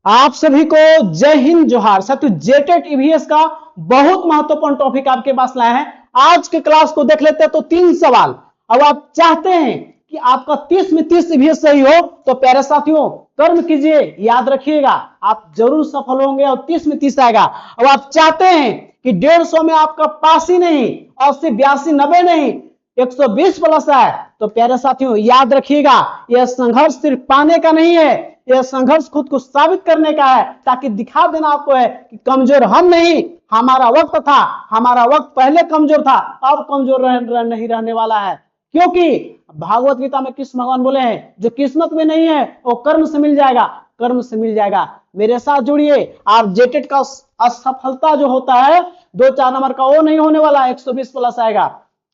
आप सभी को जय हिंद जोहार। साथियों, जेटेट ईवीएस का बहुत महत्वपूर्ण टॉपिक आपके पास लाया है। आज के क्लास को देख लेते हैं तो 3 सवाल। अब आप चाहते हैं कि आपका 30 में 30 ईवीएस सही हो तो प्यारे साथियों कर्म कीजिए, याद रखिएगा आप जरूर सफल होंगे और 30 में 30 आएगा। अब आप चाहते हैं कि 150 में आपका पास ही नहीं, 80, 82, 90 नहीं, 120 प्लस है तो प्यारे साथियों याद रखिएगा यह संघर्ष सिर्फ पाने का नहीं है, यह संघर्ष खुद को साबित करने का है, ताकि दिखा देना आपको है कि कमजोर हम नहीं, हमारा वक्त था, हमारा वक्त पहले कमजोर था, अब कमजोर नहीं रहने वाला है। क्योंकि भागवत गीता में कृष्ण भगवान बोले हैं जो किस्मत में नहीं है वो कर्म से मिल जाएगा, कर्म से मिल जाएगा। मेरे साथ जुड़िए, आप जेटेट का असफलता जो होता है 2-4 नंबर का वो नहीं होने वाला, 120 प्लस आएगा।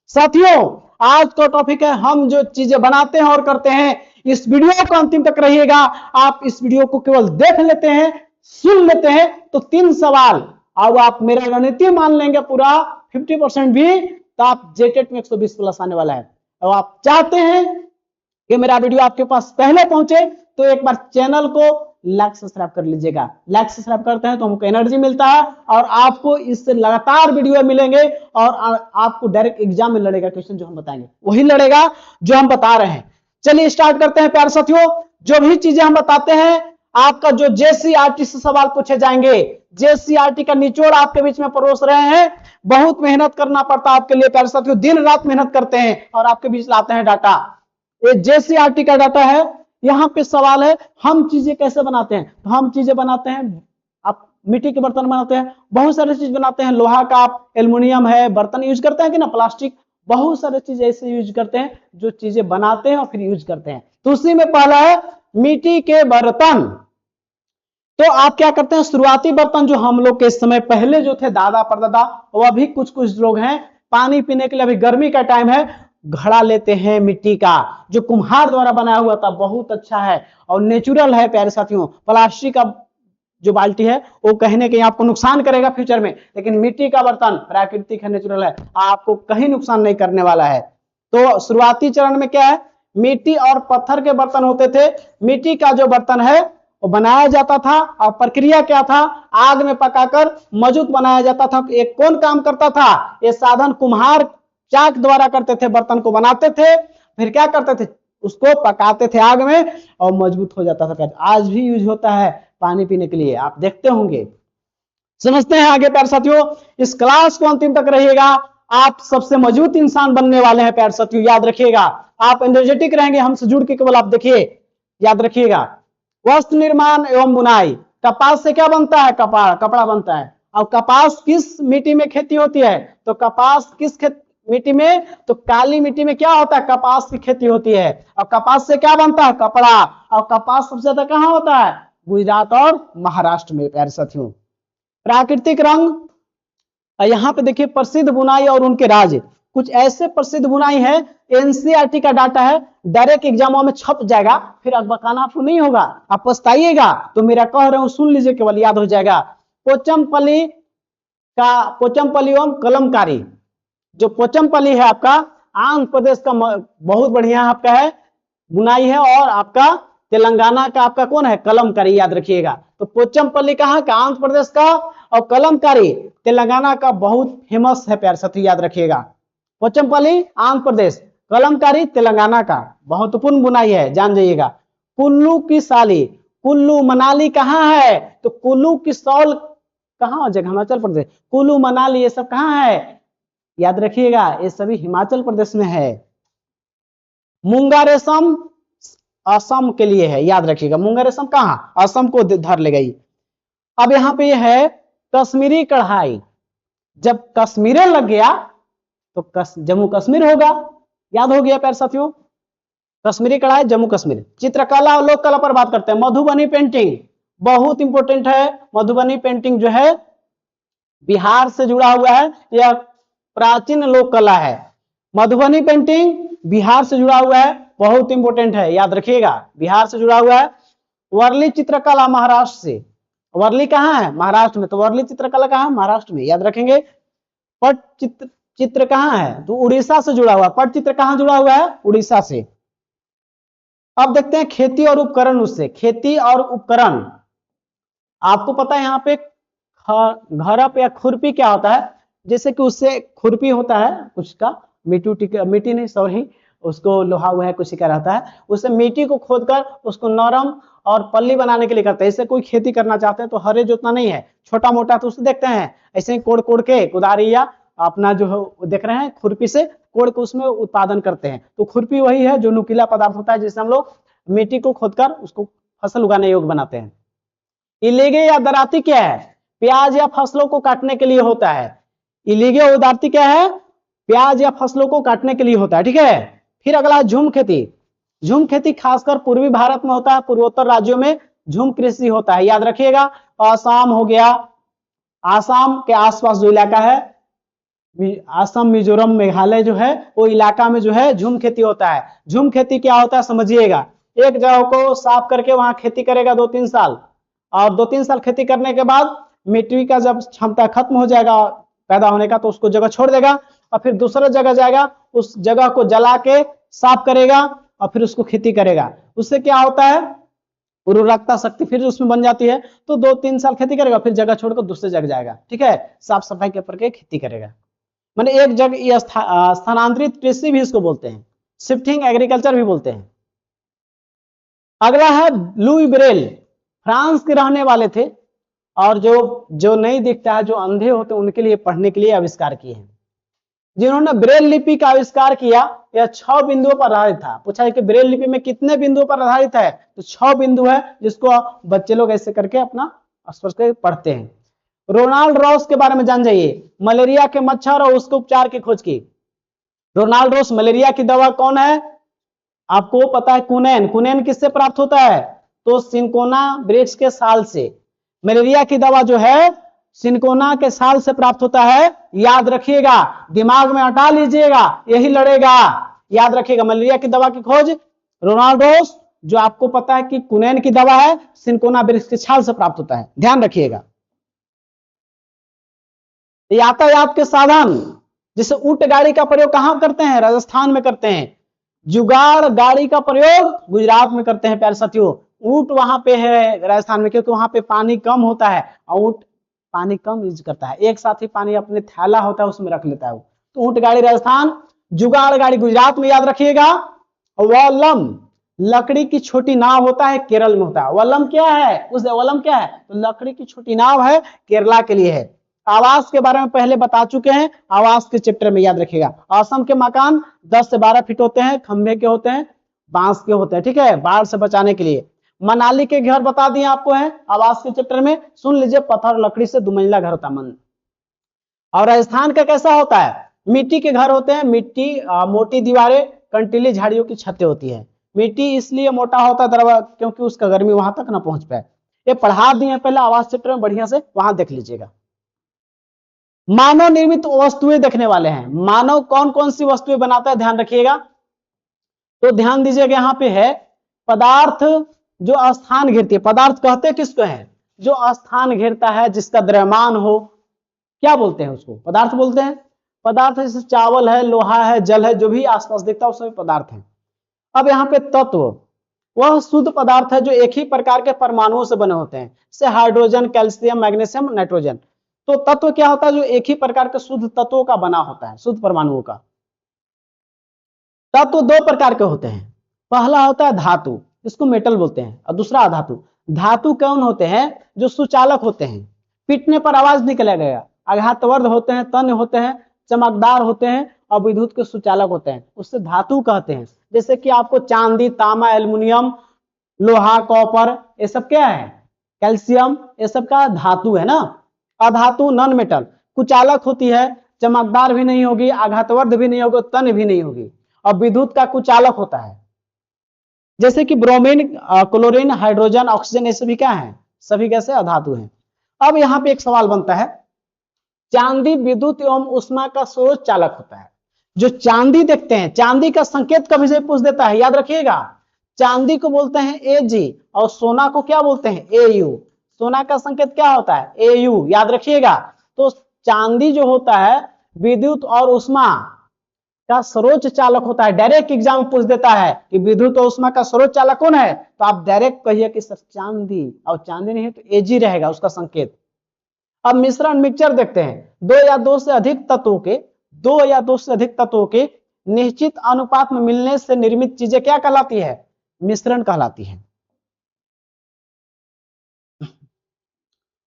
साथियों आज का टॉपिक है हम जो चीजें बनाते हैं और करते हैं। इस वीडियो को अंतिम तक रहिएगा। आप इस वीडियो को केवल देख लेते हैं, सुन लेते हैं तो 3 सवाल अब आप मेरा गणितीय मान लेंगे पूरा 50% भी तो आप जेटेट में 120 प्लस आने वाला है। अब आप चाहते हैं कि मेरा वीडियो आपके पास पहले पहुंचे तो एक बार चैनल को लाइक सब्सक्राइब कर लीजिएगा। लाइक सब्सक्राइब करते हैं तो हमको एनर्जी मिलता है और आपको इससे लगातार वीडियो मिलेंगे और आपको डायरेक्ट एग्जाम में लड़ेगा क्वेश्चन जो हम बताएंगे वही लड़ेगा जो हम बता रहे हैं। चलिए स्टार्ट करते हैं प्यारे साथियों। जो भी चीजें हम बताते हैं आपका जो जेसीईआरटी से सवाल पूछे जाएंगे, जेसीईआरटी का निचोड़ आपके बीच में परोस रहे हैं। बहुत मेहनत करना पड़ता है आपके लिए प्यारे साथियों, दिन रात मेहनत करते हैं और आपके बीच लाते हैं डाटा। ये जेसीईआरटी का डाटा है। यहां पे सवाल है हम चीजें कैसे बनाते हैं, तो हम चीजें बनाते हैं, आप मिट्टी के बर्तन बनाते हैं, बहुत सारी चीज बनाते हैं, लोहा का एल्युमिनियम है बर्तन यूज करते हैं कि ना, प्लास्टिक, बहुत सारे चीज ऐसे यूज करते हैं जो चीजें बनाते हैं और फिर यूज करते हैं। तो उसी में पहला है मिट्टी के बर्तन। तो आप क्या करते हैं, शुरुआती बर्तन जो हम लोग के समय पहले जो थे दादा परदादा, वो अभी कुछ कुछ लोग हैं पानी पीने के लिए, अभी गर्मी का टाइम है, घड़ा लेते हैं मिट्टी का जो कुम्हार द्वारा बनाया हुआ था, बहुत अच्छा है और नेचुरल है प्यारे साथियों। प्लास्टिक का जो बाल्टी है वो कहने के आपको नुकसान करेगा फ्यूचर में, लेकिन मिट्टी का बर्तन प्राकृतिक है, नेचुरल है, आपको कहीं नुकसान नहीं करने वाला है। तो शुरुआती चरण में क्या है, मिट्टी और पत्थर के बर्तन होते थे। मिट्टी का जो बर्तन है वो बनाया जाता था और प्रक्रिया क्या था, आग में पकाकर मजबूत बनाया जाता था। एक कौन काम करता था, ये साधन कुम्हार चाक द्वारा करते थे, बर्तन को बनाते थे, फिर क्या करते थे उसको पकाते थे आग में और मजबूत हो जाता था। आज भी यूज होता है पानी पीने के लिए, आप देखते होंगे। समझते हैं आगे प्यारे साथियों, इस क्लास को अंतिम तक रहिएगा, आप सबसे मजबूत इंसान बनने वाले हैं प्यारे साथियों, याद रखिएगा। आप एनर्जेटिक रहेंगे हमसे जुड़ के, केवल आप देखिए, याद रखिएगा। वस्त्र निर्माण एवं बुनाई, कपास से क्या बनता है, कपड़ा बनता है। और कपास किस मिट्टी में खेती होती है, तो कपास किस मिट्टी में, तो काली मिट्टी में क्या होता है, कपास की खेती होती है। और कपास से क्या बनता है, कपड़ा। और कपास सबसे ज्यादा कहां होता है, गुजरात और महाराष्ट्र में प्यारे साथियों। प्राकृतिक रंग, यहां पे देखिए प्रसिद्ध बुनाई और उनके राज, कुछ ऐसे प्रसिद्ध बुनाई है, एनसीईआरटी का डाटा है, डायरेक्ट एग्जामों में छप जाएगा, फिर अब बकाना आपको नहीं होगा, आप पछताइएगा। तो मेरा कह रहे हूं सुन लीजिए, केवल याद हो जाएगा। पोचमपल्ली एवं कलमकारी, जो पोचमपल्ली है आपका आंध्र प्रदेश का बहुत बढ़िया आपका है बुनाई है, और आपका तेलंगाना का आपका कौन है, कलमकारी, याद रखिएगा। तो पोचमपल्ली कहां का, आंध्र प्रदेश का, और कलमकारी तेलंगाना का बहुत फेमस है प्यारे साथी, याद रखिएगा। पोचमपल्ली आंध्र प्रदेश, कलमकारी तेलंगाना का महत्वपूर्ण बुनाई है, जान जाइएगा। कुल्लू की साली, कुल्लू मनाली कहां है, तो कुल्लू की सॉल कहां हो जाएगा, हिमाचल प्रदेश। कुल्लू मनाली ये सब कहां है, याद रखिएगा, ये सभी हिमाचल प्रदेश में है। मूंगा रेशम असम के लिए है, याद रखिएगा। मूंगा रेशम कहां, असम को धर ले गई। अब यहां पे है कश्मीरी कढ़ाई, जब कश्मीर लग गया तो जम्मू कश्मीर होगा, याद हो गया प्यारे साथियों। कश्मीरी कढ़ाई जम्मू कश्मीर। चित्रकला और लोक कला पर बात करते हैं। मधुबनी पेंटिंग बहुत इंपॉर्टेंट है। मधुबनी पेंटिंग जो है बिहार से जुड़ा हुआ है, यह प्राचीन लोक कला है। मधुबनी पेंटिंग बिहार से जुड़ा हुआ है, बहुत इंपॉर्टेंट है, याद रखिएगा, बिहार से जुड़ा हुआ है। वर्ली चित्रकला महाराष्ट्र से, वर्ली कहां है, महाराष्ट्र में, तो वर्ली चित्रकला कहां है, महाराष्ट्र में, याद रखेंगे। पट चित्र कहां है, तो उड़ीसा से जुड़ा हुआ है। पट चित्र कहां जुड़ा हुआ है, उड़ीसा से। अब देखते हैं खेती और उपकरण, उससे खेती और उपकरण। आपको पता है यहाँ पे घरप या खुरपी क्या होता है, जैसे कि उससे खुरपी होता है कुछ का, मिट्टी नहीं सॉरी, उसको लोहा हुआ है कुछ का रहता है, उससे मिट्टी को खोदकर उसको नरम और पल्ली बनाने के लिए करते हैं। इससे कोई खेती करना चाहते हैं तो हरे जोतना नहीं है, छोटा मोटा तो उससे देखते हैं ऐसे ही कोड़ कोड़ के कुदारी या अपना जो है देख रहे हैं खुरपी से कोड़ के उसमें उत्पादन करते हैं। तो खुरपी वही है जो नुकीला पदार्थ होता है जिससे हम लोग मिट्टी को खोदकर उसको फसल उगाने योग्य बनाते हैं। इलीगे या दराती क्या है, प्याज या फसलों को काटने के लिए होता है। इलीगे और दराती क्या है, प्याज या फसलों को काटने के लिए होता है, ठीक है। फिर अगला है झूम खेती। झूम खेती खासकर पूर्वी भारत में होता है, पूर्वोत्तर राज्यों में झूम कृषि होता है, याद रखिएगा। आसाम हो गया, आसाम के आसपास जो इलाका है, असम मिजोरम मेघालय जो है वो इलाका में जो है झूम खेती होता है। झूम खेती क्या होता है समझिएगा, एक जगह को साफ करके वहां खेती करेगा 2-3 साल, और 2-3 साल खेती करने के बाद मिट्टी का जब क्षमता खत्म हो जाएगा पैदा होने का तो उसको जगह छोड़ देगा और फिर दूसरा जगह जाएगा, उस जगह को जला के साफ करेगा और फिर उसको खेती करेगा। उससे क्या होता है, उर्वरकता शक्ति फिर उसमें बन जाती है। तो 2-3 साल खेती करेगा फिर जगह छोड़कर दूसरे जगह जाएगा, ठीक है, साफ सफाई के ऊपर के खेती करेगा। माने एक जगह ये स्थानांतरित कृषि भी इसको बोलते हैं, शिफ्टिंग एग्रीकल्चर भी बोलते हैं। अगला है लुई ब्रेल, फ्रांस के रहने वाले थे और जो नहीं दिखता है, जो अंधे होते हैं उनके लिए पढ़ने के लिए आविष्कार किए हैं। जिन्होंने ब्रेल लिपि का आविष्कार किया यह 6 बिंदुओं पर आधारित था। पूछा है कि ब्रेल लिपि में कितने बिंदुओं पर आधारित है, तो 6 बिंदु है जिसको बच्चे लोग ऐसे करके अपना स्पर्श करके पढ़ते हैं। रोनाल्ड रॉस के बारे में जान जाइए, मलेरिया के मच्छर और उसके उपचार की खोज की। रोनाल्ड रॉस मलेरिया की दवा कौन है आपको पता है, कुनैन। कुनैन किससे प्राप्त होता है, तो सिंकोना वृक्ष के साल से। मलेरिया की दवा जो है सिंकोना के साल से प्राप्त होता है, याद रखिएगा, दिमाग में हटा लीजिएगा, यही लड़ेगा, याद रखिएगा। मलेरिया की दवा की खोज रोनाल्ड रॉस, जो आपको पता है कि कुनैन की दवा है सिंकोना वृक्ष के छाल से प्राप्त होता है, ध्यान रखिएगा। यातायात के साधन जैसे ऊंट गाड़ी का प्रयोग कहां करते हैं, राजस्थान में करते हैं। जुगाड़ गाड़ी का प्रयोग गुजरात में करते हैं प्यारे साथियों। ऊंट वहां पे है राजस्थान में क्योंकि वहां पे पानी कम होता है और ऊंट पानी कम यूज करता है, एक साथ ही पानी अपने थैला होता है उसमें रख लेता है वो। तो ऊंट गाड़ी राजस्थान, जुगाड़ गाड़ी गुजरात में, याद रखिएगा। वल्लम लकड़ी की छोटी नाव होता है, केरल में होता है। वल्लम क्या है, उस वल्लम क्या है, तो लकड़ी की छोटी नाव है, केरला के लिए है। आवास के बारे में पहले बता चुके हैं, आवास के चैप्टर में याद रखिएगा। असम के मकान 10 से 12 फीट होते हैं, खंभे के होते हैं, बांस के होते हैं, ठीक है, बाढ़ से बचाने के लिए। मनाली के घर बता दिए आपको है आवास के चैप्टर में, सुन लीजिए, पत्थर लकड़ी से 2 मंजिला घर होता है मन। और राजस्थान का कैसा होता है, मिट्टी के घर होते हैं, मिट्टी मोटी दीवारें, कंटीली झाड़ियों की छतें होती है। मिट्टी इसलिए मोटा होता है क्योंकि उसका गर्मी वहां तक ना पहुंच पाए। ये पढ़ा दिए पहले आवास चैप्टर में, बढ़िया से वहां देख लीजिएगा। मानव निर्मित वस्तुएं देखने वाले हैं, मानव कौन कौन सी वस्तुएं बनाता है ध्यान रखिएगा। तो ध्यान दीजिएगा, यहाँ पे है पदार्थ जो स्थान घेरती है। पदार्थ कहते किसको है, जो स्थान घेरता है, जिसका द्रव्यमान हो, क्या बोलते हैं उसको, पदार्थ बोलते हैं। पदार्थ जैसे चावल है, लोहा है, जल है, जो भी आसपास दिखता है वो सभी पदार्थ है। अब यहाँ पे तत्व, वह शुद्ध पदार्थ है जो एक ही प्रकार के परमाणुओं से बने होते हैं, जैसे हाइड्रोजन, कैल्शियम, मैग्नीशियम, नाइट्रोजन। तो तत्व क्या होता है, जो एक ही प्रकार के शुद्ध तत्वों का बना होता है, शुद्ध परमाणुओं का। तत्व 2 प्रकार के होते हैं, पहला होता है धातु, इसको मेटल बोलते हैं, और दूसरा अधातु। धातु कौन होते हैं, जो सुचालक होते हैं, पीटने पर आवाज निकलेगा, आघातवर्ध होते हैं, तन्य होते हैं, चमकदार होते हैं और विद्युत के सुचालक होते हैं, उससे धातु कहते हैं। जैसे कि आपको चांदी, तांबा, एल्युमिनियम, लोहा, कॉपर, ये सब क्या है, कैल्शियम, ये सब का धातु है ना। अधातु नॉन मेटल, कुचालक होती है, चमकदार भी नहीं होगी, आघातवर्ध भी नहीं होगी, तन्य भी नहीं होगी, और विद्युत का कुचालक होता है। जैसे कि ब्रोमीन, क्लोरीन, हाइड्रोजन, ऑक्सीजन, ये सभी क्या है, सभी कैसे अधातु हैं। अब यहाँ पे एक सवाल बनता है, चांदी विद्युत एवं ऊष्मा का स्रोत चालक होता है। जो चांदी देखते हैं, चांदी का संकेत कभी से पूछ देता है, याद रखिएगा। चांदी को बोलते हैं Ag और सोना को क्या बोलते हैं, Au। सोना का संकेत क्या होता है, Au, याद रखिएगा। तो चांदी जो होता है विद्युत और ऊष्मा का सर्वोच्च चालक होता है। डायरेक्ट एग्जाम पूछ देता है कि विद्युत और ऊष्मा का सर्वोच्च चालक कौन है, तो आप डायरेक्ट कहिए कि सर चांदी, और चांदी नहीं है तो एजी रहेगा उसका संकेत। अब मिश्रण मिक्सचर देखते हैं। दो या दो से अधिक तत्वों के निश्चित अनुपात में मिलने से निर्मित चीजें क्या कहलाती है, मिश्रण कहलाती है।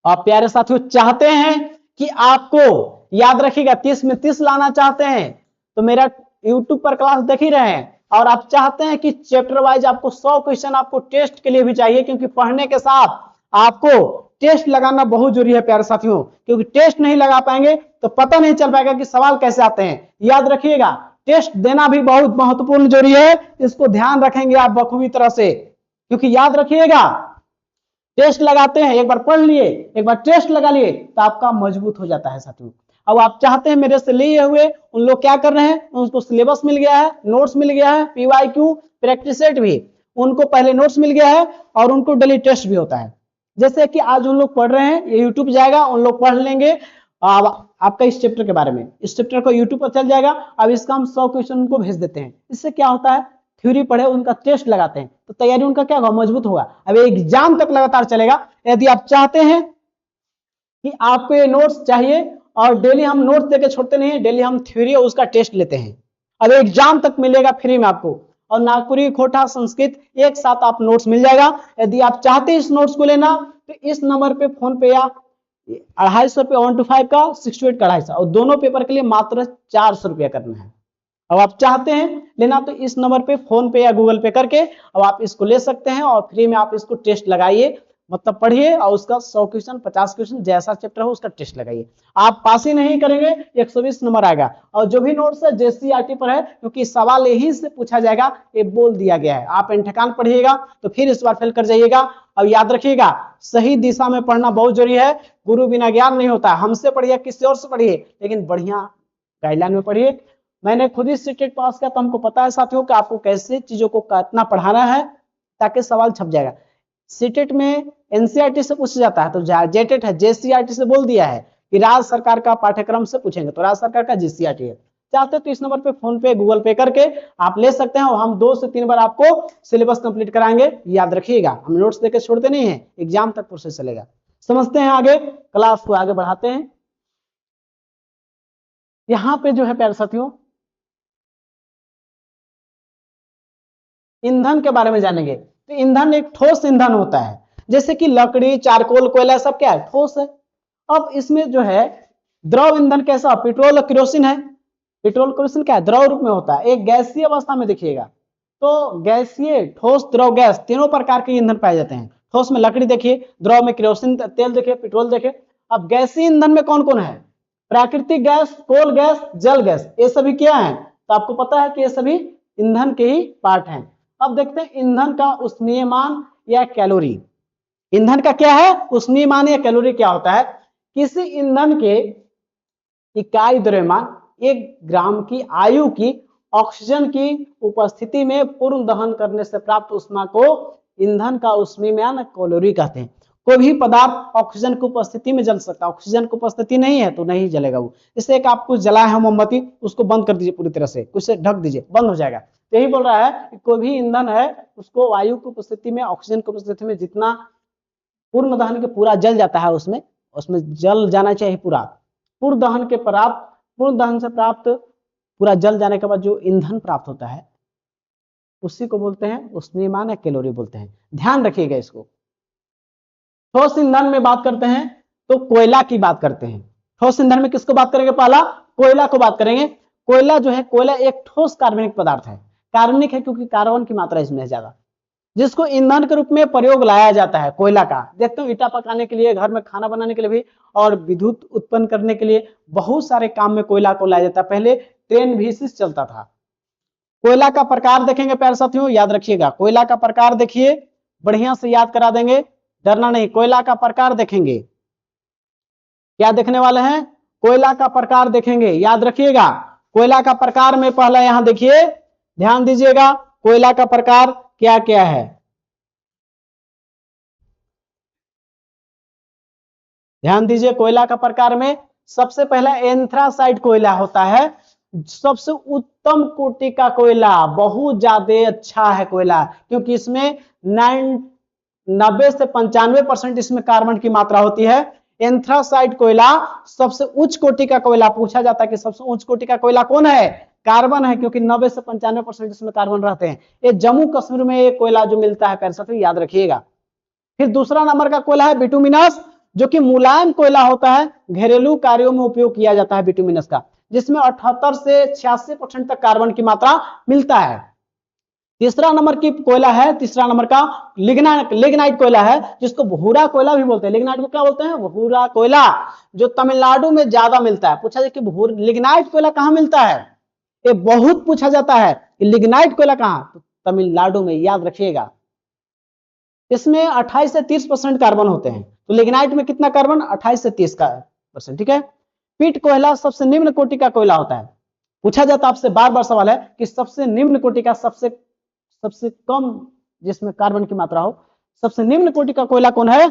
आप प्यारे साथियों चाहते हैं कि आपको याद रखिएगा 30 में 30 लाना चाहते हैं तो मेरा YouTube पर क्लास देख ही रहे हैं, और आप चाहते हैं कि चैप्टर वाइज आपको 100 क्वेश्चन आपको टेस्ट के लिए भी चाहिए, क्योंकि पढ़ने के साथ आपको टेस्ट लगाना बहुत जरूरी है प्यारे साथियों, क्योंकि टेस्ट नहीं लगा पाएंगे तो पता नहीं चल पाएगा कि सवाल कैसे आते हैं। याद रखिएगा टेस्ट देना भी बहुत महत्वपूर्ण जरूरी है, इसको ध्यान रखेंगे आप बखूबी तरह से, क्योंकि याद रखिएगा टेस्ट लगाते हैं, एक बार पढ़ लिए एक बार टेस्ट लगा लिए तो आपका मजबूत हो जाता है साथियों। अब आप चाहते हैं मेरे से लिए हुए उन लोग क्या कर रहे हैं, उनको सिलेबस मिल गया है, नोट्स मिल गया है, PYQ प्रैक्टिस सेट भी उनको पहले नोट्स मिल गया है और उनको डेली टेस्ट भी होता है। जैसे कि आज उन लोग पढ़ रहे हैं, ये यूट्यूब जाएगा, उन लोग पढ़ लेंगे आपका इस चैप्टर के बारे में, इस चैप्टर को यूट्यूब पर चल जाएगा। अब इसका हम 100 क्वेश्चन उनको भेज देते हैं। इससे क्या होता है, थ्योरी पढ़े उनका टेस्ट लगाते हैं तो तैयारी उनका क्या होगा, मजबूत होगा। अब एग्जाम तक लगातार चलेगा। यदि आप चाहते हैं कि आपको ये नोट्स चाहिए, और डेली हम नोट्स देके छोड़ते नहीं है, डेली हम थ्योरी और उसका टेस्ट लेते हैं। अब एग्जाम तक मिलेगा फ्री में आपको, और नागपुरी, खोटा, संस्कृत एक साथ आप नोट्स मिल जाएगा। यदि आप चाहते हैं इस नोट्स को लेना तो इस नंबर पे फोन पे या 250 रुपये 1 to 5 का, 6 to 8 का 250, और दोनों पेपर के लिए मात्र 400 रुपया करना है। अब आप चाहते हैं लेना तो इस नंबर पे फोन पे या गूगल पे करके अब आप इसको ले सकते हैं, और फ्री में आप इसको टेस्ट लगाइए, मतलब पढ़िए और उसका 100 क्वेश्चन 50 क्वेश्चन जैसा चैप्टर हो उसका टेस्ट लगाइए। आप पास ही नहीं करेंगे 120 नंबर आएगा। और जो भी नोट्स है JCERT पर है, क्योंकि सवाल यही से पूछा जाएगा, ये बोल दिया गया है। आप एंठकान पढ़िएगा तो फिर इस बार फेल कर जाइएगा। अब याद रखिएगा सही दिशा में पढ़ना बहुत जरूरी है, गुरु बिना ज्ञान नहीं होता। हमसे पढ़िए किसी और से पढ़िए, लेकिन बढ़िया गाइडलाइन में पढ़िए। मैंने खुद ही सीटेट पास किया तो हमको पता है साथियों कि आपको कैसे चीजों को कितना पढ़ाना है ताकि सवाल छप जाएगा। सीटेट में NCERT से पूछा जाता है, तो जेटेट है JCERT से बोल दिया है कि राज्य सरकार का पाठ्यक्रम से पूछेंगे, तो राज्य सरकार का JCERT है। चाहते तो इस नंबर पे फोन पे गूगल पे करके आप ले सकते हैं, और हम 2 से 3 बार आपको सिलेबस कंप्लीट कराएंगे। याद रखिएगा हम नोट्स देकर छोड़ते नहीं है, एग्जाम तक प्रोसेस चलेगा। समझते हैं, आगे क्लास को आगे बढ़ाते हैं। यहाँ पे जो है प्यारे साथियों ईंधन के बारे में जानेंगे। तो ईंधन एक ठोस ईंधन होता है, जैसे कि लकड़ी, चारकोल, कोयला सब क्या है, ठोस है। अब इसमें जो है द्रव ईंधन कैसा, पेट्रोल और केरोसिन है। पेट्रोल केरोसिन क्या है, द्रव रूप में होता है। एक गैसीय अवस्था में देखिएगा तो गैसीय, ठोस, द्रव, गैस तीनों प्रकार के ईंधन पाए जाते हैं। ठोस में लकड़ी देखिए, द्रव में केरोसिन तेल देखिए, पेट्रोल देखिए। अब गैसीय ईंधन में कौन कौन है, प्राकृतिक गैस, कोल गैस, जल गैस, ये सभी क्या है, तो आपको पता है कि ये सभी ईंधन के ही पार्ट हैं। अब देखते हैं ईंधन का उष्मीयमान या कैलोरी। ईंधन का क्या है, उष्मीयमान या कैलोरी क्या होता है। किसी ईंधन के इकाई द्रव्यमान 1 ग्राम की आयु की ऑक्सीजन की उपस्थिति में पूर्ण दहन करने से प्राप्त ऊष्मा को ईंधन का उष्मीयमान कैलोरी कहते हैं। कोई भी पदार्थ ऑक्सीजन की उपस्थिति में जल सकता है, ऑक्सीजन की उपस्थिति नहीं है तो नहीं जलेगा वो। इससे एक आपको जला है मोमबत्ती, उसको बंद कर दीजिए पूरी तरह से, उसे ढक दीजिए, बंद हो जाएगा। तो यही बोल रहा है कि कोई भी ईंधन है उसको वायु की उपस्थिति में, ऑक्सीजन की उपस्थिति में जितना पूर्ण दहन के पूरा जल जाता है, उसमें जल जाना चाहिए पूरा। पूर्ण दहन से प्राप्त पूरा जल जाने के बाद जो ईंधन प्राप्त होता है उसी को बोलते हैं उष्मीयमान या कैलोरी बोलते हैं। ध्यान रखिएगा इसको। ठोस ईंधन में बात करते हैं तो कोयला की बात करते हैं। ठोस ईंधन में किसको बात करेंगे, पहला कोयला को बात करेंगे। कोयला जो है, कोयला एक ठोस कार्बनिक पदार्थ है। कार्बनिक है क्योंकि कार्बन की मात्रा इसमें है ज्यादा, जिसको ईंधन के रूप में प्रयोग लाया जाता है। कोयला का देखते हो ईटा पकाने के लिए, घर में खाना बनाने के लिए भी, और विद्युत उत्पन्न करने के लिए बहुत सारे काम में कोयला को लाया जाता है। पहले ट्रेन भी इससे चलता था। कोयला का प्रकार देखेंगे प्यारे साथियों, याद रखिएगा कोयला का प्रकार देखिए, बढ़िया से याद करा देंगे, डरना नहीं। कोयला का प्रकार देखेंगे, क्या देखने वाले हैं, कोयला का प्रकार देखेंगे, याद रखिएगा। कोयला का प्रकार में पहला यहां देखिए, ध्यान दीजिएगा कोयला का प्रकार क्या क्या है। ध्यान दीजिए कोयला का प्रकार में सबसे पहला एंथ्रासाइट कोयला होता है, सबसे उत्तम कोटि का कोयला, बहुत ज्यादा अच्छा है कोयला, क्योंकि इसमें 90 से 95% इसमें कार्बन की मात्रा होती है। एंथ्रासाइट कोयला सबसे उच्च कोटि का कोयला। पूछा जाता है कि सबसे उच्च कोटि का कोयला कौन है? कार्बन है, क्योंकि 90 से 95% इसमें कार्बन रहते हैं। ये जम्मू कश्मीर में ये कोयला जो मिलता है पैरसा, याद रखिएगा। फिर दूसरा नंबर का कोयला है बिटुमिनस, जो कि मुलायम कोयला होता है, घरेलू कार्यों में उपयोग किया जाता है बिटुमिनस का, जिसमें 78 से 86% तक कार्बन की मात्रा मिलता है। तीसरा नंबर की कोयला है, तीसरा नंबर का लिग्नाइट कोयला है, जिसको भूरा कोयला भी बोलते हैं। लिग्नाइट को क्या बोलते हैं? भूरा कोयला, जो तमिलनाडु में ज्यादा मिलता है। पूछा जाए कि लिग्नाइट कोयला कहां मिलता है? ये बहुत पूछा जाता है कि लिग्नाइट कोयला कहां? तो तमिलनाडु में, याद रखिएगा। इसमें 28 से 30% कार्बन होते हैं। तो लिग्नाइट में कितना कार्बन? 28 से 30%। ठीक है। पीट कोयला सबसे निम्न कोटि का कोयला होता है। पूछा जाता है आपसे, बार बार सवाल है कि सबसे निम्न कोटि का, सबसे कम जिसमें कार्बन की मात्रा हो, सबसे निम्न कोटि का कोयला कौन है?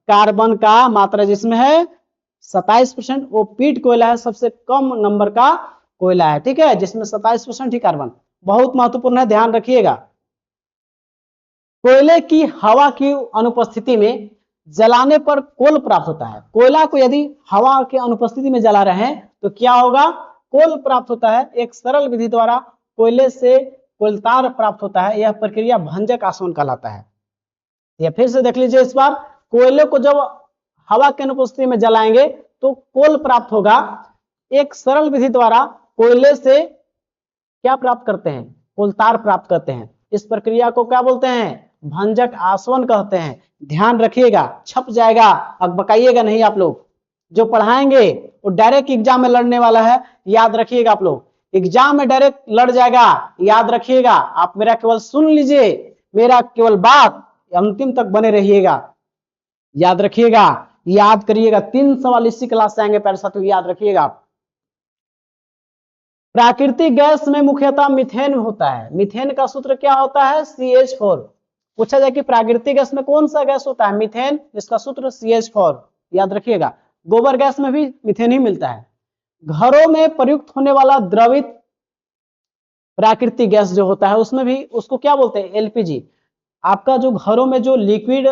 कार्बन का मात्रा जिसमें है 27%, वो पीट कोयला है, सबसे कम नंबर का कोयला है। ठीक है, जिसमें 27% ही कार्बन। बहुत महत्वपूर्ण है, ध्यान रखिएगा। कोयले की हवा की अनुपस्थिति में जलाने पर कोल प्राप्त होता है। कोयला को यदि हवा के अनुपस्थिति में जला रहे हैं तो क्या होगा? कोल प्राप्त होता है। एक सरल विधि द्वारा कोयले से कोलतार प्राप्त होता है। यह प्रक्रिया भंजक आसवन कहलाता है। यह फिर से देख लीजिए इस बार, कोयले को जब हवा के अनुपस्थिति में जलाएंगे तो कोल प्राप्त होगा। एक सरल विधि द्वारा कोयले से क्या प्राप्त करते हैं? कोलतार प्राप्त करते हैं। इस प्रक्रिया को क्या बोलते हैं? भंजक आसवन कहते हैं। ध्यान रखिएगा, छप जाएगा, अब बकाइएगा नहीं। आप लोग जो पढ़ाएंगे वो डायरेक्ट एग्जाम में लड़ने वाला है, याद रखिएगा। आप लोग एग्जाम में डायरेक्ट लड़ जाएगा, याद रखिएगा। आप मेरा केवल सुन लीजिए, मेरा केवल बात अंतिम तक बने रहिएगा, याद रखिएगा, याद करिएगा। 3 सवाल इसी क्लास से आएंगे प्यारे साथियों, याद रखिएगा। प्राकृतिक गैस में मुख्यतः मीथेन होता है। मीथेन का सूत्र क्या होता है? CH4। पूछा जाए कि प्राकृतिक गैस में कौन सा गैस होता है? मीथेन, जिसका सूत्र CH4, याद रखिएगा। गोबर गैस में भी मीथेन ही मिलता है। घरों में प्रयुक्त होने वाला द्रवित प्राकृतिक गैस जो होता है, उसमें भी उसको क्या बोलते हैं? LPG। आपका जो घरों में जो लिक्विड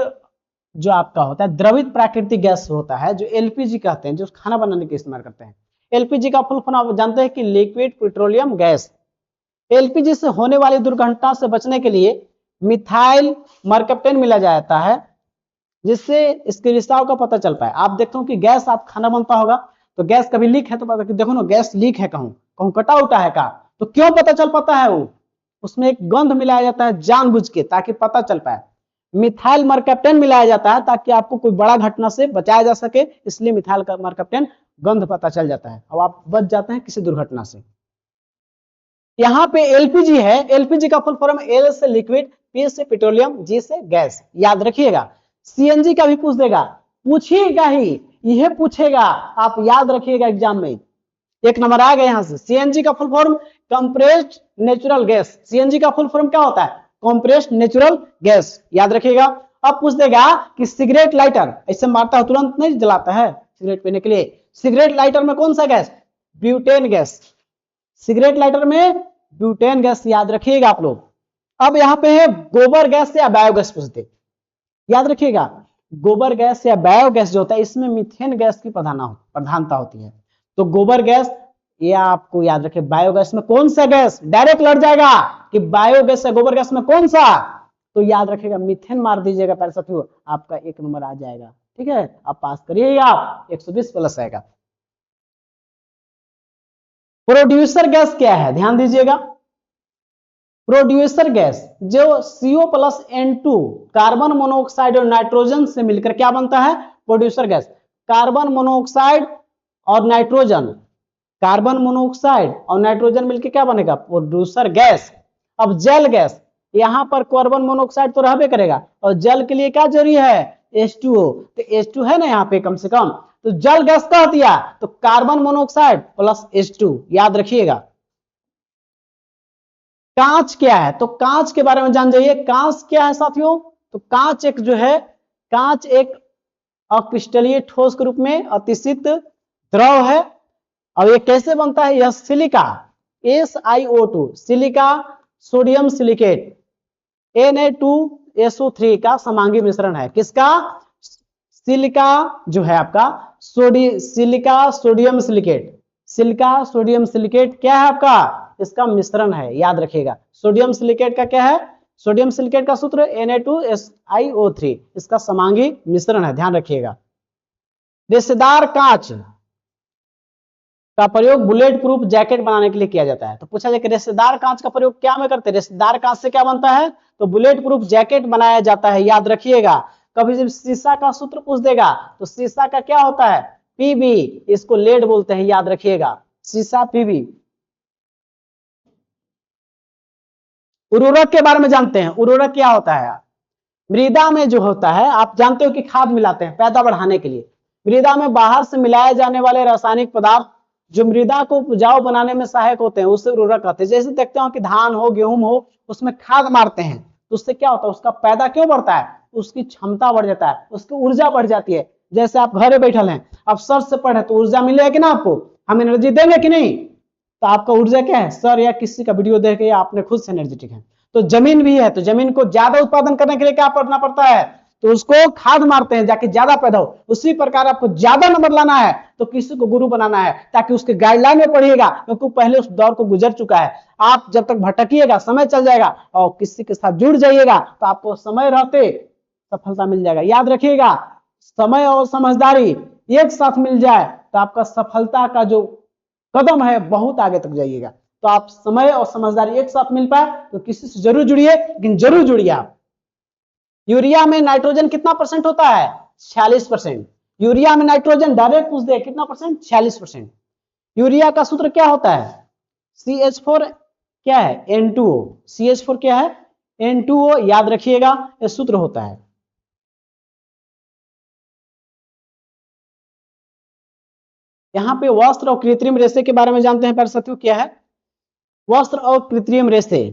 जो आपका होता है, द्रवित प्राकृतिक गैस होता है, जो LPG कहते हैं, जो खाना बनाने के इस्तेमाल करते हैं। LPG का फुल फॉर्म आप जानते हैं कि लिक्विड पेट्रोलियम गैस। LPG से होने वाली दुर्घटना से बचने के लिए मिथाइल मरकप्टेन मिला जाता है, जिससे इसके रिसाव का पता चल पाए। आप देखते हो कि गैस, आप खाना बनता होगा तो गैस कभी लीक है तो पता, देखो ना गैस लीक है, कहूं कहूं कटा उटा है का, तो क्यों पता चल पाता है? वो उसमें एक गंध मिलाया जाता है जानबूझ के, ताकि पता चल पाए। मिथाइल मरकप्टेन मिलाया जाता है ताकि आपको कोई बड़ा घटना से बचाया जा सके, इसलिए मिथाइल मरकप्टेन, गंध पता चल जाता है और आप बच जाते हैं किसी दुर्घटना से। यहाँ पे LPG है, LPG का फुल फॉर्म L से लिक्विड, P से पेट्रोलियम, G से गैस, याद रखिएगा। CNG का भी पूछ देगा, पूछिएगा ही, यह पूछेगा, आप याद रखिएगा एग्जाम में। 1 नंबर आ गया यहाँ से। CNG का full form compressed natural gas. CNG का फुल फॉर्म क्या होता है? कंप्रेस्ड नेचुरल गैस, याद रखिएगा। अब पूछ देगा कि सिगरेट लाइटर, ऐसे मारता है तुरंत नहीं जलाता है सिगरेट पीने के लिए, सिगरेट लाइटर में कौन सा gas? Butane gas. Cigarette lighter में ब्यूटेन गैस, याद रखिएगा आप लोग। अब यहाँ पे है गोबर गैस या बायोगैस पूछते, याद रखिएगा। गोबर गैस या बायोगैस जो होता है, इसमें मीथेन गैस की प्रधानता होती है। तो गोबर गैस, ये आपको याद रखे। बायोगैस में कौन सा गैस? डायरेक्ट लड़ जाएगा कि बायोगैस या गोबर गैस में कौन सा, तो याद रखिएगा मीथेन मार दीजिएगा प्यारे साथियों, आपका 1 नंबर आ जाएगा। ठीक है, आप पास करिएगा, 120 प्लस आएगा। प्रोड्यूसर गैस क्या है? ध्यान दीजिएगा। प्रोड्यूसर गैस जो CO+N2 कार्बन मोनोऑक्साइड और नाइट्रोजन से मिलकर क्या बनता है? Producer gas. कार्बन मोनोऑक्साइड और नाइट्रोजन, कार्बन मोनोऑक्साइड और नाइट्रोजन मिलकर क्या बनेगा? Producer gas. अब जल गैस, यहां पर कार्बन मोनोऑक्साइड तो रहबे करेगा और जल के लिए क्या जरूरी है? H2O। तो H2 है ना यहाँ पे कम से कम, तो जल गैस कह दिया तो कार्बन मोनोऑक्साइड प्लस H2, याद रखिएगा। कांच क्या है? तो कांच के बारे में जान जाइए। कांच क्या है साथियों? तो कांच एक जो है, कांच एक अक्रिस्टलीय ठोस के रूप में अतिसित द्रव है। और ये कैसे बनता है? यह silica, SiO2 silica sodium silicate Na2SO3 का समांगी मिश्रण है। किसका? सिलिका जो है आपका silica sodium silicate, silica sodium silicate क्या है आपका? इसका मिश्रण है, याद रखिएगा। सोडियम सिलिकेट का क्या है? सोडियम सिलिकेट का सूत्र Na2SiO3, इसका समांगी मिश्रण है, ध्यान रखिएगा। रेशेदार कांच का प्रयोग बुलेट प्रूफ जैकेट बनाने के लिए किया जाता है। तो पूछा जाए कि रेशेदार कांच का प्रयोग क्या में करते हैं? रेशेदार कांच से क्या बनता है? तो बुलेट प्रूफ जैकेट बनाया जाता है, याद रखिएगा। कभी जब शीशा का सूत्र पूछ देगा तो शीशा का क्या होता है? पीबी, इसको लेड बोलते हैं, याद रखिएगा। शीशा पीबी। उर्वरक के बारे में जानते हैं। उर्वरक क्या होता है? मृदा में जो होता है, आप जानते हो कि खाद मिलाते हैं पैदा बढ़ाने के लिए। मृदा में बाहर से मिलाए जाने वाले रासायनिक पदार्थ जो मृदा को उपजाऊ बनाने में सहायक होते हैं, उससे उर्वरक कहते हैं। जैसे देखते हो कि धान हो, गेहूं हो, उसमें खाद मारते हैं तो उससे क्या होता है? उसका पैदा क्यों बढ़ता है? उसकी क्षमता बढ़ जाता है, उसकी ऊर्जा बढ़ जाती है। जैसे आप घरे बैठल हैं, आप सर से पढ़े तो ऊर्जा मिलेगी ना आपको, हम एनर्जी देंगे कि नहीं? तो आपका ऊर्जा क्या है? सर या किसी का वीडियो देख के या आपने खुद से एनर्जेटिक है। तो जमीन भी है, तो जमीन को ज्यादा उत्पादन करने के लिए क्या करना पड़ता है? तो उसको खाद मारते हैं जाके ज्यादा पैदा हो। उसी प्रकार आपको ज्यादा नंबर लाना है तो किसी को गुरु बनाना है, ताकि उसके गाइडलाइन में पढ़िएगा, क्योंकि पहले उस दौर को गुजर चुका है। आप जब तक भटकिएगा समय चल जाएगा, और किसी के साथ जुड़ जाइएगा तो आपको समय रहते सफलता मिल जाएगा। याद रखिएगा, समय और समझदारी एक साथ मिल जाए तो आपका सफलता का जो कदम है बहुत आगे तक जाइएगा। तो आप समय और समझदारी एक साथ मिल पाए तो किसी से जरूर जुड़िए, लेकिन जरूर जुड़िए आप। यूरिया में नाइट्रोजन कितना परसेंट होता है? 46%। यूरिया में नाइट्रोजन डायरेक्ट पूछ दे कितना परसेंट? 46%। यूरिया का सूत्र क्या होता है? CH4 क्या है? N2O। CH4 क्या है? N2O, याद रखिएगा, यह सूत्र होता है। यहां पे वस्त्र और कृत्रिम रेशे के बारे में जानते हैं प्यारे साथियों। क्या है वस्त्र और कृत्रिम रेशे?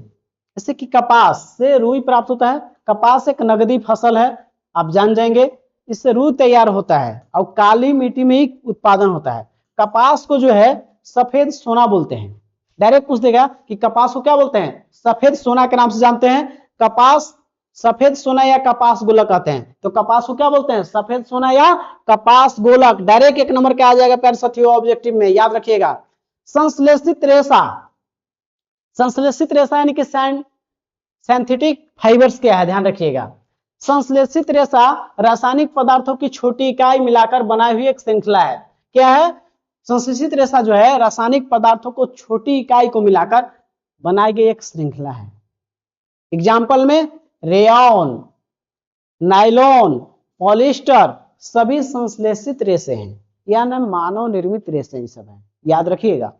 जैसे कि कपास से रुई प्राप्त होता है। कपास एक नगदी फसल है, आप जान जाएंगे। इससे रुई तैयार होता है और काली मिट्टी में ही उत्पादन होता है। कपास को जो है सफेद सोना बोलते हैं। डायरेक्ट पूछ देगा कि कपास को क्या बोलते हैं? सफेद सोना के नाम से जानते हैं। कपास सफेद सोना या कपास गोलक कहते हैं। तो कपास को क्या बोलते हैं? सफेद सोना या कपास गोलक। डायरेक्ट 1 नंबर के आ जाएगा प्यारे साथियों ऑब्जेक्टिव में, याद रखिएगा। संश्लेषित रेशा, संश्लेषित रेशा यानी कि सिंथेटिक फाइबर्स क्या है? ध्यान रखिएगा। संश्लेषित रेशा रासायनिक पदार्थों की छोटी इकाई मिलाकर बनाई हुई एक श्रृंखला है। क्या है? संश्लेषित रेशा जो है रासायनिक पदार्थों को छोटी इकाई को मिलाकर बनाई गई एक श्रृंखला है। एग्जाम्पल में रेयॉन, नायलॉन, पॉलिस्टर सभी संश्लेषित रेशे हैं, यानी मानव निर्मित रेशे सब है, याद रखिएगा।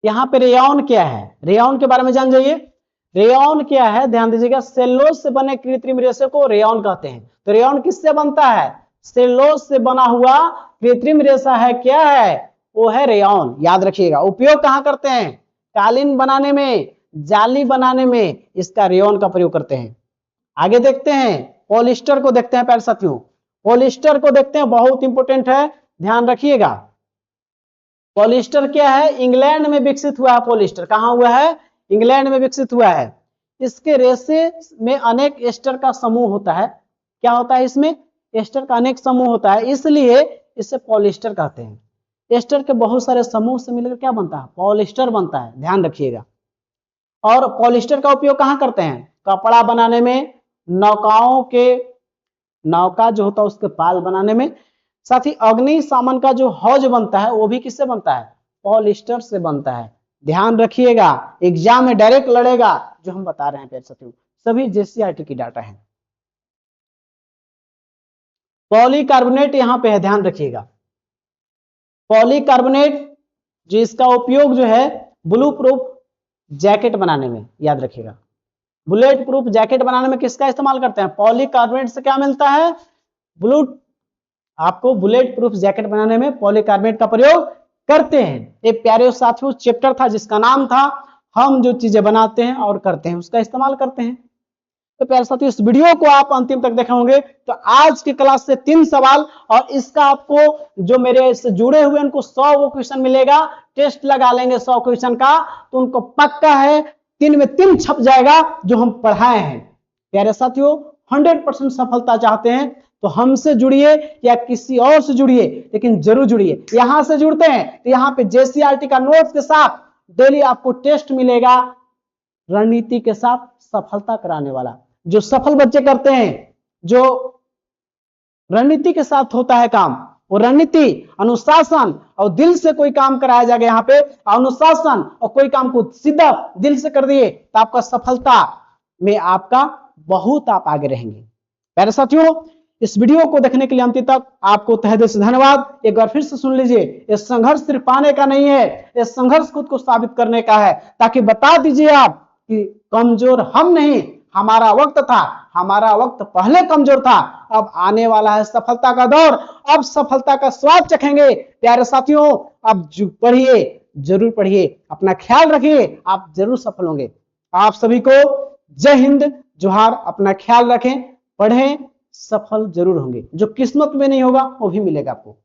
यहां पे रेयॉन क्या है? रेयॉन के बारे में जान जाइए। रेयॉन क्या है? ध्यान दीजिएगा, सेल्यूलोज से बने कृत्रिम रेशे को रेयॉन कहते हैं। तो रेयॉन किससे बनता है? सेल्यूलोज से बना हुआ कृत्रिम रेशा है, क्या है? वो है रेयॉन, याद रखिएगा। उपयोग कहां करते हैं? कालीन बनाने में, जाली बनाने में इसका रेयॉन का प्रयोग करते हैं। आगे देखते हैं, पॉलिस्टर को देखते हैं प्यारे साथियों। पॉलिस्टर को देखते हैं, बहुत इंपोर्टेंट है, ध्यान रखिएगा। पॉलिस्टर क्या है? इंग्लैंड में विकसित हुआ है। पॉलिस्टर कहां हुआ है? इंग्लैंड में विकसित हुआ है। इसके रेशे में अनेक एस्टर का समूह होता है। क्या होता है इसमें? एस्टर का अनेक समूह होता है, इसलिए इसे पॉलिस्टर कहते हैं। एस्टर के बहुत सारे समूह से मिलकर क्या बनता है? पॉलिस्टर बनता है, ध्यान रखिएगा। और पॉलिस्टर का उपयोग कहां करते हैं? कपड़ा बनाने में, नौकाओं के नौका जो होता है उसके पाल बनाने में, साथ ही अग्निशमन का जो हौज बनता है वो भी किससे बनता है? पॉलिस्टर से बनता है, ध्यान रखिएगा। एग्जाम में डायरेक्ट लड़ेगा जो हम बता रहे हैं प्यारे साथियों, सभी JCRT की डाटा है। पॉलीकार्बोनेट यहां पे है, ध्यान रखिएगा। पॉलीकार्बोनेट जो इसका उपयोग जो है ब्लू प्रूफ जैकेट बनाने में, याद रखिएगा। बुलेट प्रूफ जैकेट बनाने में किसका इस्तेमाल करते हैं? पॉलीकार्बोनेट से क्या मिलता है? आपको बुलेट प्रूफ जैकेट बनाने में पॉलीकार्बोनेट का प्रयोग करते हैं। एक प्यारे साथियों चैप्टर था जिसका नाम था हम जो चीजें बनाते हैं और करते हैं उसका इस्तेमाल करते हैं। तो प्यारे साथियों, इस वीडियो को आप अंतिम तक देखे होंगे। तो आज की क्लास से 3 सवाल और इसका आपको जो मेरे से जुड़े हुए उनको 100 क्वेश्चन मिलेगा। टेस्ट लगा लेंगे 100 क्वेश्चन का, तो उनको पक्का है 3 में 3 छप जाएगा जो हम पढ़ाए हैं। प्यारे साथियों, 100% सफलता चाहते हैं तो हमसे जुड़िए या किसी और से जुड़िए, लेकिन जरूर जुड़िए। यहां से जुड़ते हैं तो यहाँ पे जेसीईआरटी का नोट्स के साथ डेली आपको टेस्ट मिलेगा, रणनीति के साथ सफलता कराने वाला। जो सफल बच्चे करते हैं, जो रणनीति के साथ होता है काम, वो रणनीति, अनुशासन और दिल से कोई काम कराया जाएगा। यहाँ पे अनुशासन और कोई काम को सीधा दिल से कर दिए तो आपका सफलता में आपका बहुत आप आगे रहेंगे। प्यारे साथियों, इस वीडियो को देखने के लिए अंत तक आपको तहे दिल से धन्यवाद। एक बार फिर से सुन लीजिए, ये संघर्ष सिर्फ पाने का नहीं है, ये संघर्ष खुद को साबित करने का है, ताकि बता दीजिए आप कि कमजोर हम नहीं, हमारा वक्त था, हमारा वक्त पहले कमजोर था, अब आने वाला है सफलता का दौर, अब सफलता का स्वाद चखेंगे। प्यारे साथियों, अब पढ़िए, जरूर पढ़िए, अपना ख्याल रखिए, आप जरूर सफल होंगे। आप सभी को जय हिंद, जोहार। अपना ख्याल रखें, पढ़ें, सफल जरूर होंगे। जो किस्मत में नहीं होगा वो भी मिलेगा आपको।